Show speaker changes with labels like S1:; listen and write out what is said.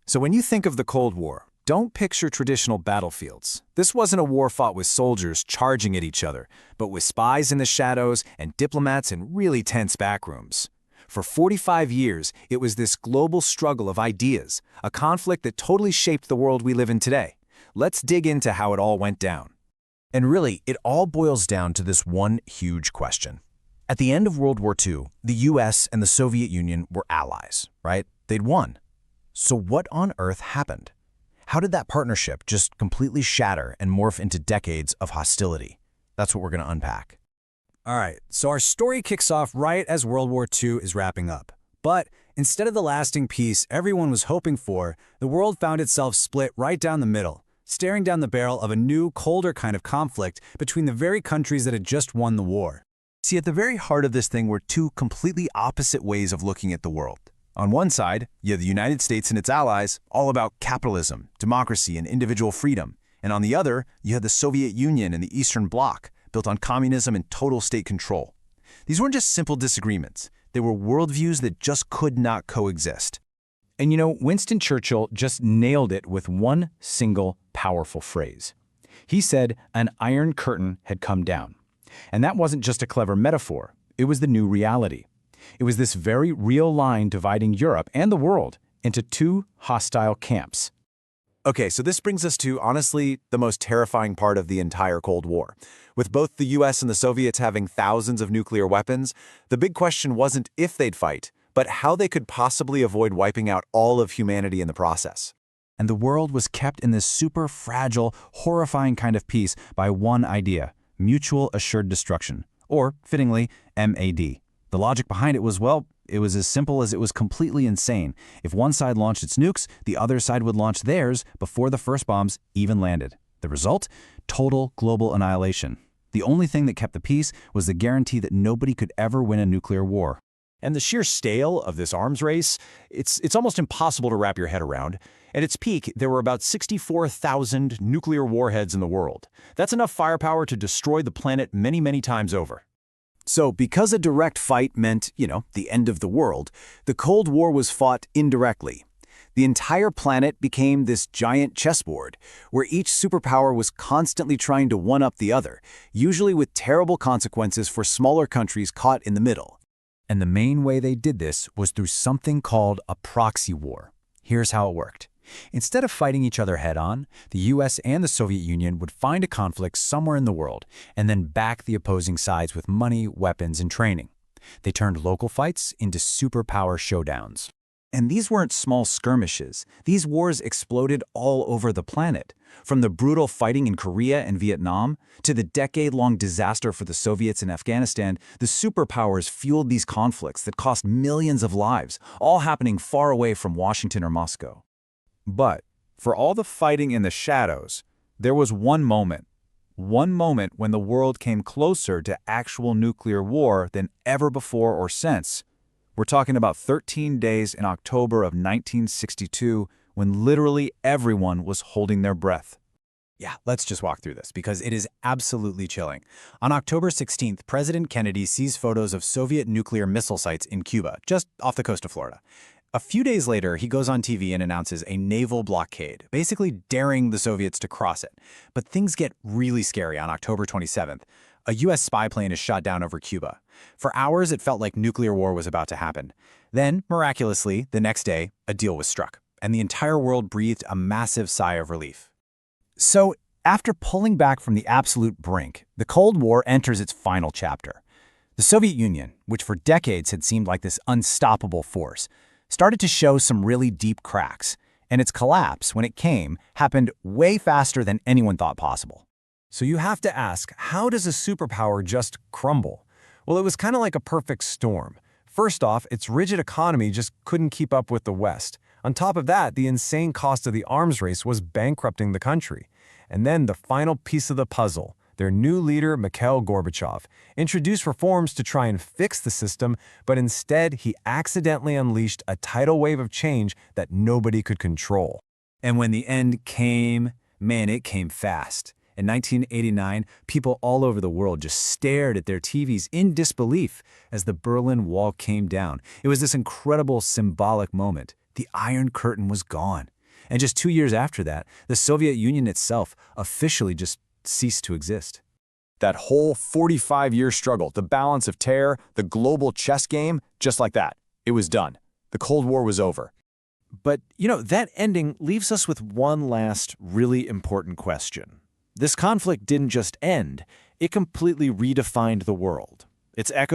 S1: So when you think of the Cold War, don't picture traditional battlefields. This wasn't a war fought with soldiers charging at each other, but with spies in the shadows and diplomats in really tense backrooms. For 45 years, it was this global struggle of ideas, a conflict that totally shaped the world we live in today. Let's dig into how it all went down.
S2: And really, it all boils down to this one huge question. At the end of World War II, the US and the Soviet Union were allies, right? They'd won. So what on earth happened? How did that partnership just completely shatter and morph into decades of hostility? That's what we're going to unpack.
S1: All right, so our story kicks off right as World War II is wrapping up. But instead of the lasting peace everyone was hoping for, the world found itself split right down the middle, staring down the barrel of a new, colder kind of conflict between the very countries that had just won the war.
S2: See, at the very heart of this thing were two completely opposite ways of looking at the world. On one side, you have the United States and its allies, all about capitalism, democracy, and individual freedom. And on the other, you had the Soviet Union and the Eastern Bloc, built on communism and total state control. These weren't just simple disagreements. They were worldviews that just could not coexist.
S3: And you know, Winston Churchill just nailed it with one single powerful phrase. He said an iron curtain had come down. And that wasn't just a clever metaphor. It was the new reality. It was this very real line dividing Europe and the world into two hostile camps.
S2: Okay, so this brings us to, honestly, the most terrifying part of the entire Cold War. With both the US and the Soviets having thousands of nuclear weapons, the big question wasn't if they'd fight, but how they could possibly avoid wiping out all of humanity in the process.
S3: And the world was kept in this super fragile, horrifying kind of peace by one idea: mutual assured destruction, or, fittingly, MAD. The logic behind it was, well, it was as simple as it was completely insane. If one side launched its nukes, the other side would launch theirs before the first bombs even landed. The result? Total global annihilation. The only thing that kept the peace was the guarantee that nobody could ever win a nuclear war.
S4: And the sheer scale of this arms race, it's almost impossible to wrap your head around. At its peak, there were about 64,000 nuclear warheads in the world. That's enough firepower to destroy the planet many, many times over.
S1: So because a direct fight meant, the end of the world, the Cold War was fought indirectly. The entire planet became this giant chessboard, where each superpower was constantly trying to one-up the other, usually with terrible consequences for smaller countries caught in the middle.
S3: And the main way they did this was through something called a proxy war. Here's how it worked. Instead of fighting each other head-on, the US and the Soviet Union would find a conflict somewhere in the world and then back the opposing sides with money, weapons, and training. They turned local fights into superpower showdowns. And these weren't small skirmishes. These wars exploded all over the planet. From the brutal fighting in Korea and Vietnam to the decade-long disaster for the Soviets in Afghanistan, the superpowers fueled these conflicts that cost millions of lives, all happening far away from Washington or Moscow.
S1: But for all the fighting in the shadows, there was one moment when the world came closer to actual nuclear war than ever before or since. We're talking about 13 days in October of 1962, when literally everyone was holding their breath.
S3: Yeah, let's just walk through this because it is absolutely chilling. On October 16th, President Kennedy sees photos of Soviet nuclear missile sites in Cuba, just off the coast of Florida. A few days later, he goes on TV and announces a naval blockade, basically daring the Soviets to cross it. But things get really scary on October 27th. A US spy plane is shot down over Cuba. For hours, it felt like nuclear war was about to happen. Then, miraculously, the next day, a deal was struck, and the entire world breathed a massive sigh of relief. So, after pulling back from the absolute brink, the Cold War enters its final chapter. The Soviet Union, which for decades had seemed like this unstoppable force, started to show some really deep cracks, and its collapse, when it came, happened way faster than anyone thought possible.
S4: So you have to ask, how does a superpower just crumble? Well, it was kind of like a perfect storm. First off, its rigid economy just couldn't keep up with the West. On top of that, the insane cost of the arms race was bankrupting the country. And then the final piece of the puzzle, their new leader, Mikhail Gorbachev, introduced reforms to try and fix the system, but instead he accidentally unleashed a tidal wave of change that nobody could control.
S1: And when the end came, man, it came fast. In 1989, people all over the world just stared at their TVs in disbelief as the Berlin Wall came down. It was this incredible symbolic moment. The Iron Curtain was gone. And just 2 years after that, the Soviet Union itself officially just ceased to exist.
S2: That whole 45-year struggle, the balance of terror, the global chess game, just like that. It was done. The Cold War was over.
S3: But, that ending leaves us with one last really important question. This conflict didn't just end, it completely redefined the world. Its echoes